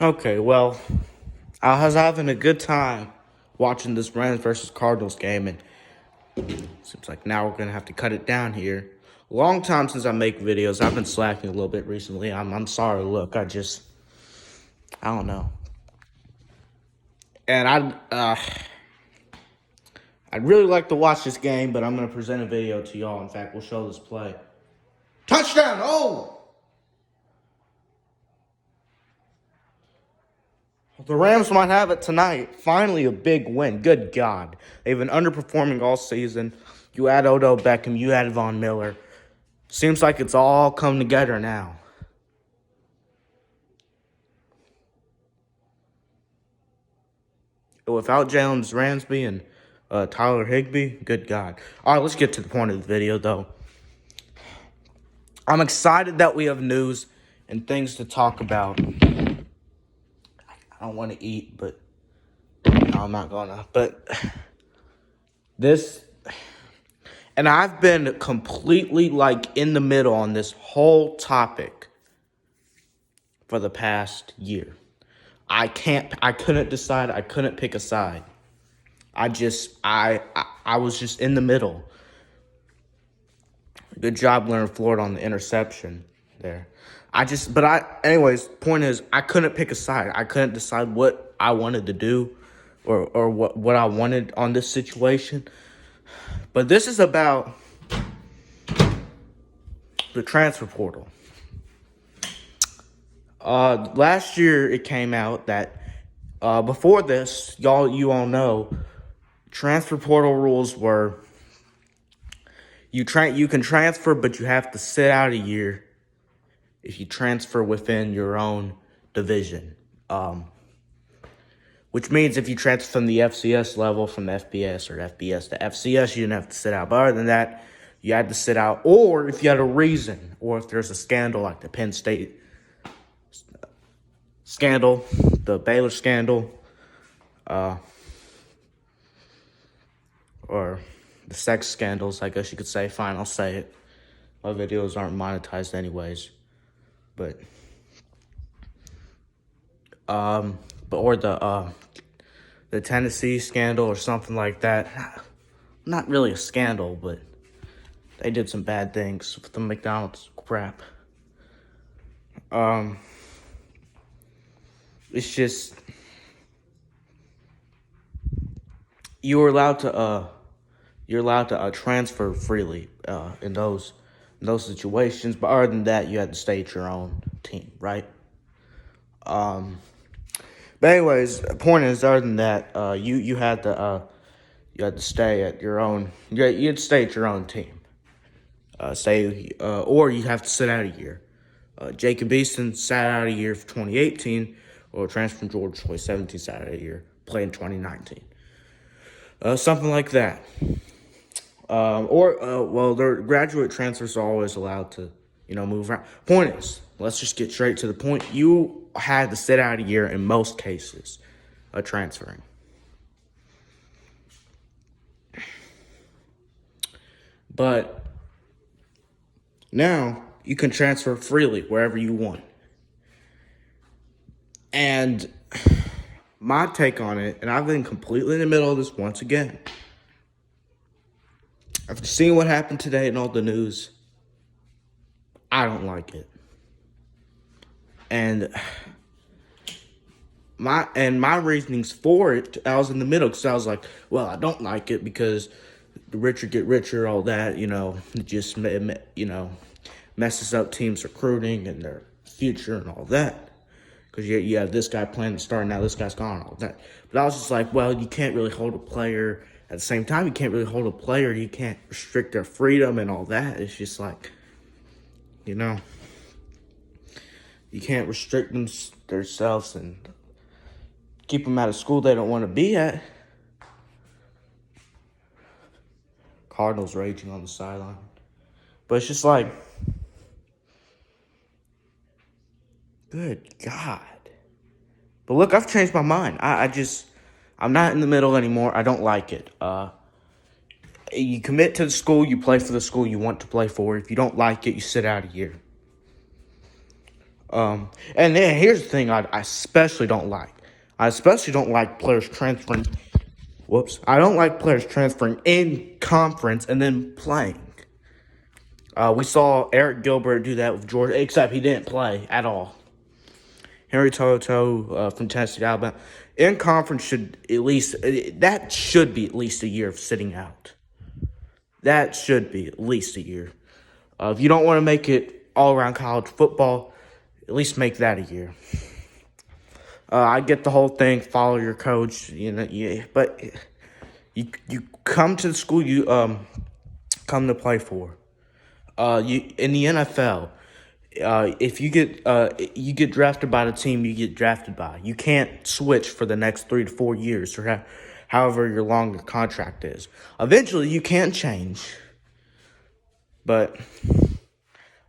Okay, well, I was having a good time watching this Rams versus Cardinals game, and seems like now we're gonna have to cut it down here. Long time since I make videos. I've been slacking a little bit recently. I'm sorry. Look, I don't know. And I'd really like to watch this game, but I'm gonna present a video to y'all. In fact, we'll show this play. Touchdown! Oh, the Rams might have it tonight. Finally, a big win. Good God. They've been underperforming all season. You add Odell Beckham, you add Von Miller. Seems like it's all come together now. Without Jalen Ramsey and Tyler Higbee, good God. All right, let's get to the point of the video, though. I'm excited that we have news and things to talk about. I don't want to eat, but no, I'm not gonna. But this, and I've been completely in the middle on this whole topic for the past year. I couldn't decide. I couldn't pick a side. I was just in the middle. Good job, Leonard Floyd, on the interception there. Anyways, point is, I couldn't pick a side. I couldn't decide what I wanted to do or what I wanted on this situation. But this is about the transfer portal. Last year it came out that before this, you all know, transfer portal rules were you can transfer, but you have to sit out a year if you transfer within your own division. Which means if you transfer from the FCS level, from FBS or FBS to FCS, you didn't have to sit out. But other than that, you had to sit out, or if you had a reason, or if there's a scandal like the Penn State scandal, the Baylor scandal, or the sex scandals, I guess you could say. Fine, I'll say it. My videos aren't monetized anyways. But or the Tennessee scandal or something like that. Not really a scandal, but they did some bad things with the McDonald's crap. It's just you're allowed to transfer freely in those situations, but other than that, you had to stay at your own team, right? But anyways, the point is, other than that, you had to stay at your own. You'd stay at your own team. Or you have to sit out a year. Jacob Eason sat out a year for 2018, or transfer from Georgia 2017 sat out a year, played in 2019. Something like that. Their graduate transfers are always allowed to, move around. Point is, let's just get straight to the point. You had to sit out a year in most cases of transferring. But now you can transfer freely wherever you want. And my take on it, and I've been completely in the middle of this once again. After seeing what happened today and all the news, I don't like it. And my reasonings for it, I was in the middle because I was like, well, I don't like it because the richer get richer, all that, it just, messes up teams' recruiting and their future and all that. Because you have this guy playing the start, now this guy's gone, all that. But I was just like, well, you can't really hold a player. At the same time, you can't really hold a player. You can't restrict their freedom and all that. It's just like, you can't restrict themselves and keep them out of school they don't want to be at. Cardinals raging on the sideline. But it's just like, good God. But look, I've changed my mind. I'm not in the middle anymore. I don't like it. You commit to the school, you play for the school you want to play for. If you don't like it, you sit out a year. And then here's the thing I especially don't like. I especially don't like players transferring. Whoops. I don't like players transferring in conference and then playing. We saw Eric Gilbert do that with Georgia, except he didn't play at all. Henry Toto from Tennessee, Alabama. In conference should at least, that should be at least a year of sitting out. That should be at least a year. If you don't want to make it all around college football, at least make that a year. I get the whole thing, follow your coach, but you come to the school you come to play for. You in the NFL, if you get drafted by the team you get drafted by. You can't switch for the next 3 to 4 years or however your longer contract is. Eventually, you can change, but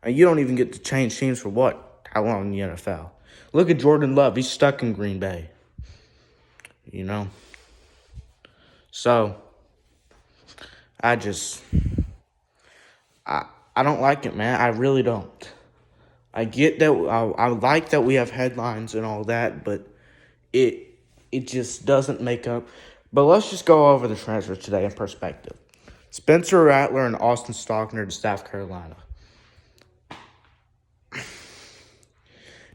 you don't even get to change teams for what? How long in the NFL? Look at Jordan Love. He's stuck in Green Bay. So I don't like it, man. I really don't. I get that. I like that we have headlines and all that, but it just doesn't make up. But let's just go over the transfers today in perspective. Spencer Rattler and Austin Stockner to South Carolina.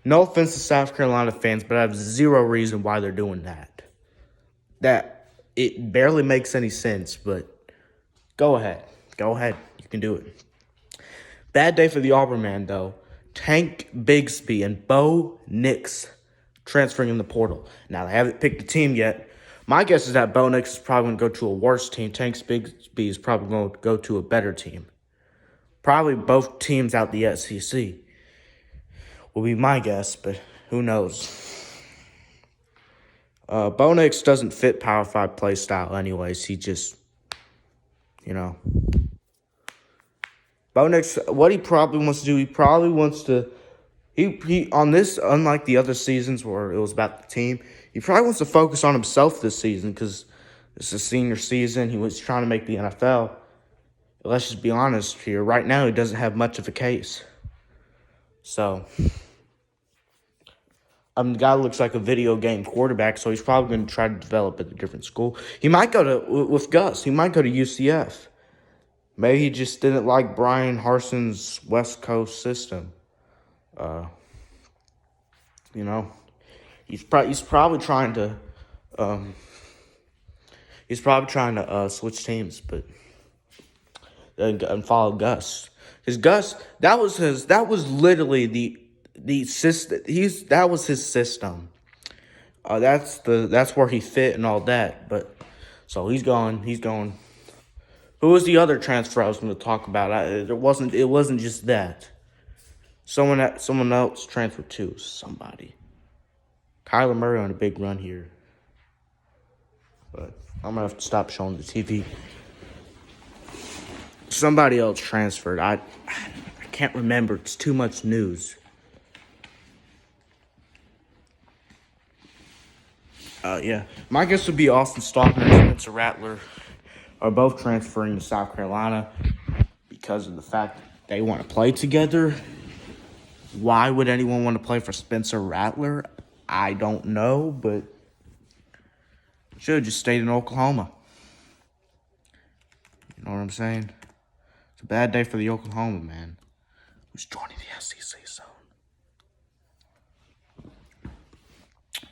No offense to South Carolina fans, but I have zero reason why they're doing that. That it barely makes any sense, but go ahead. Go ahead. You can do it. Bad day for the Auburn man, though. Tank Bigsby and Bo Nix transferring in the portal. Now, they haven't picked a team yet. My guess is that Bo Nix is probably going to go to a worse team. Tank Bigsby is probably going to go to a better team. Probably both teams out the SEC will be my guess, but who knows. Bo Nix doesn't fit Power 5 play style anyways. He just, Bo Nix, what he probably wants to do, he on this, unlike the other seasons where it was about the team, he probably wants to focus on himself this season because it's a senior season. He was trying to make the NFL. Let's just be honest here. Right now, he doesn't have much of a case. So, the guy looks like a video game quarterback, so he's probably going to try to develop at a different school. He might go with Gus. He might go to UCF. Maybe he just didn't like Brian Harsin's West Coast system. He's probably trying to switch teams, but and follow Gus. Because Gus, that was literally the system. That was his system. That's where he fit and all that. But so he's gone. Who was the other transfer I was going to talk about? It wasn't just that. Someone else transferred too. Somebody. Kyler Murray on a big run here. But I'm going to have to stop showing the TV. Somebody else transferred. I can't remember. It's too much news. Yeah. My guess would be Austin Stockner and Spencer Rattler are both transferring to South Carolina because of the fact that they want to play together. Why would anyone want to play for Spencer Rattler? I don't know, but should have just stayed in Oklahoma. You know what I'm saying? It's a bad day for the Oklahoma man who's joining the SEC zone.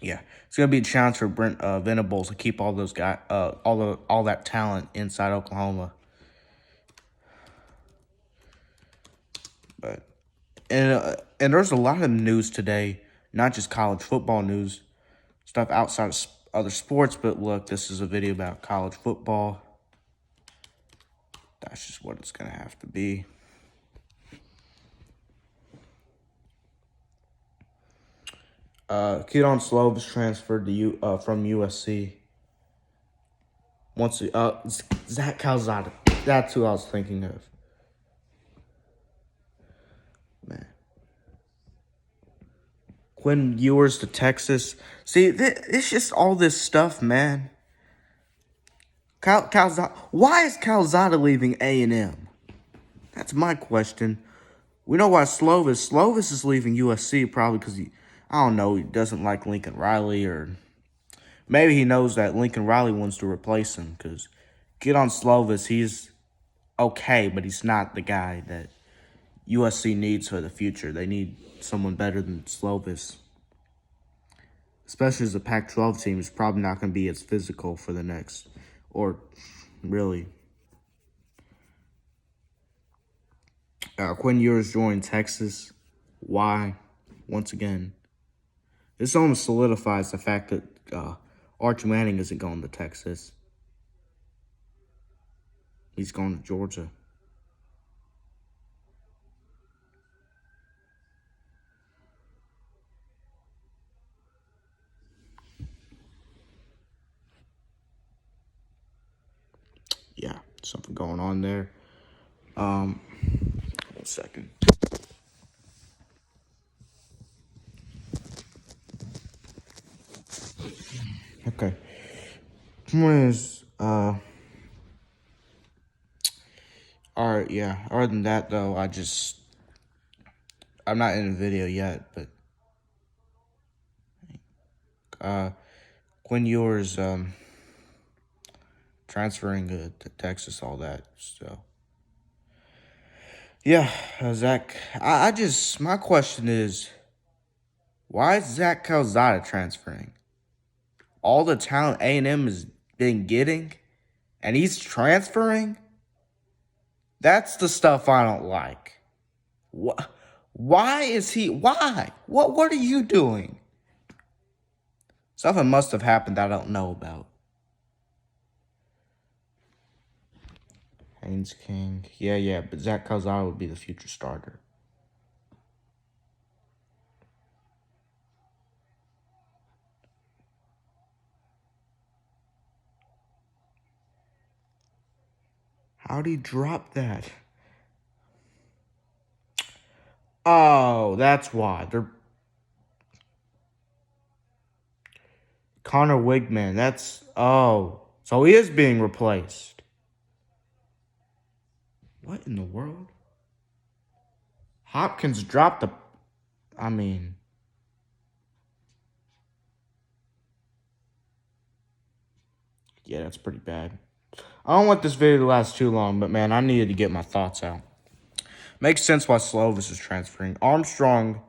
Yeah, it's gonna be a challenge for Brent Venables to keep all those guys, all that talent inside Oklahoma. But and there's a lot of news today, not just college football news, stuff outside of other sports. But look, this is a video about college football. That's just what it's gonna have to be. Keaton Slovis transferred to from USC. Zach Calzada. That's who I was thinking of. Man. Quinn Ewers to Texas. See, it's just all this stuff, man. Calzada. Why is Calzada leaving A&M? That's my question. We know why Slovis is leaving USC probably because I don't know, he doesn't like Lincoln Riley, or maybe he knows that Lincoln Riley wants to replace him. Because get on Slovis, he's okay, but he's not the guy that USC needs for the future. They need someone better than Slovis. Especially as the Pac-12 team is probably not going to be as physical for the next, or really. Quinn Ewers joined Texas. Why? Once again, this almost solidifies the fact that Arch Manning isn't going to Texas. He's going to Georgia. Yeah, something going on there. 1 second. Okay. Is all right, yeah. Other than that though, I'm not in the video yet, but Quinn Ewers transferring to Texas, all that. So yeah, Zach. My question is, why is Zach Calzada transferring? All the talent A&M has been getting, and he's transferring? That's the stuff I don't like. What? Why is he? Why? What are you doing? Something must have happened I don't know about. Haynes King. Yeah, but Zach Calzada would be the future starter. How'd he drop that? Oh, that's why. They're Connor Wigman. So he is being replaced. What in the world? Hopkins dropped the. I mean. Yeah, that's pretty bad. I don't want this video to last too long, but man, I needed to get my thoughts out. Makes sense why Slovis is transferring. Armstrong,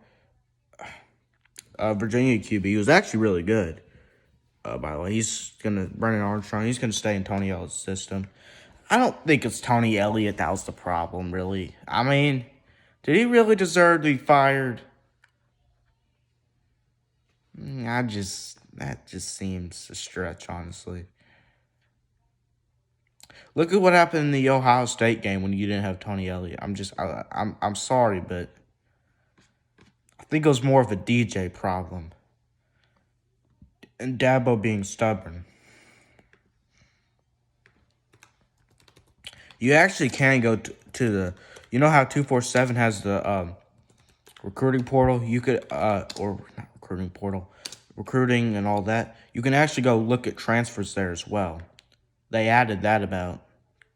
Virginia QB, he was actually really good. By the way, Brennan Armstrong, he's gonna stay in Tony Elliott's system. I don't think it's Tony Elliott that was the problem, really. I mean, did he really deserve to be fired? That just seems a stretch, honestly. Look at what happened in the Ohio State game when you didn't have Tony Elliott. I'm sorry, but I think it was more of a DJ problem. And Dabo being stubborn. You actually can go to the, you know how 247 has the recruiting portal? You could, or not recruiting portal, recruiting and all that. You can actually go look at transfers there as well. They added that about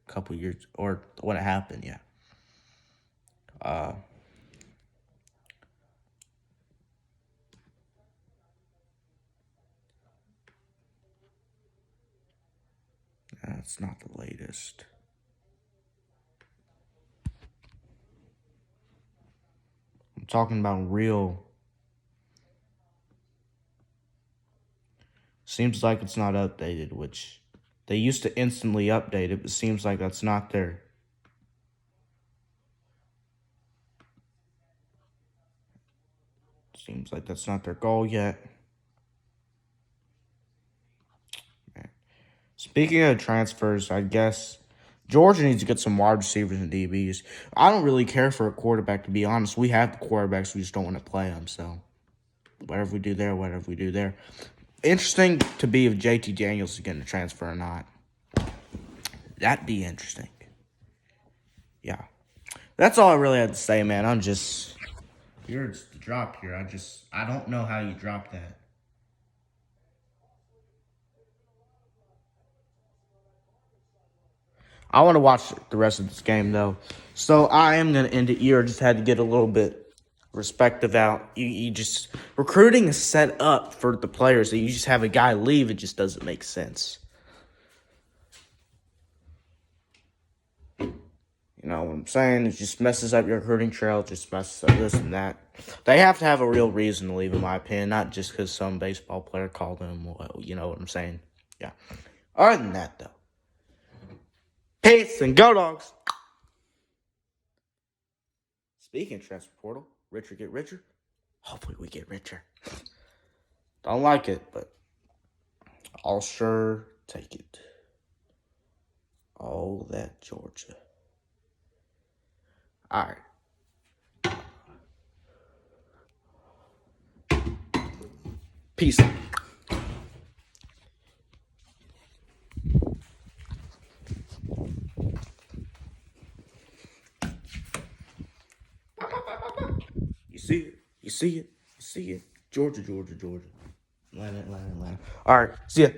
a couple years, or when it happened, yeah. That's not the latest. I'm talking about real. Seems like it's not updated, which they used to instantly update it, but seems like that's not there. Seems like that's not their goal yet. Man. Speaking of transfers, I guess Georgia needs to get some wide receivers and DBs. I don't really care for a quarterback, to be honest. We have the quarterbacks, we just don't want to play them, so whatever we do there. Interesting to be if JT Daniels is going to transfer or not. That'd be interesting. Yeah. That's all I really had to say, man. Here's the drop here. I don't know how you drop that. I want to watch the rest of this game, though. So I am going to end it here. Just had to get a little bit perspective out. You just, recruiting is set up for the players. You just have a guy leave. It just doesn't make sense. You know what I'm saying? It just messes up your recruiting trail. It just messes up this and that. They have to have a real reason to leave, in my opinion. Not just because some baseball player called them. You know what I'm saying? Yeah. Other than that, though. Peace and go dogs. Speaking of transfer portal, richer get richer. Hopefully we get richer. Don't like it, but I'll sure take it. Oh, that Georgia. All right. Peace. You see it. You see it. You see it. Georgia, Georgia, Georgia. Atlanta, Atlanta, Atlanta. All right. See ya.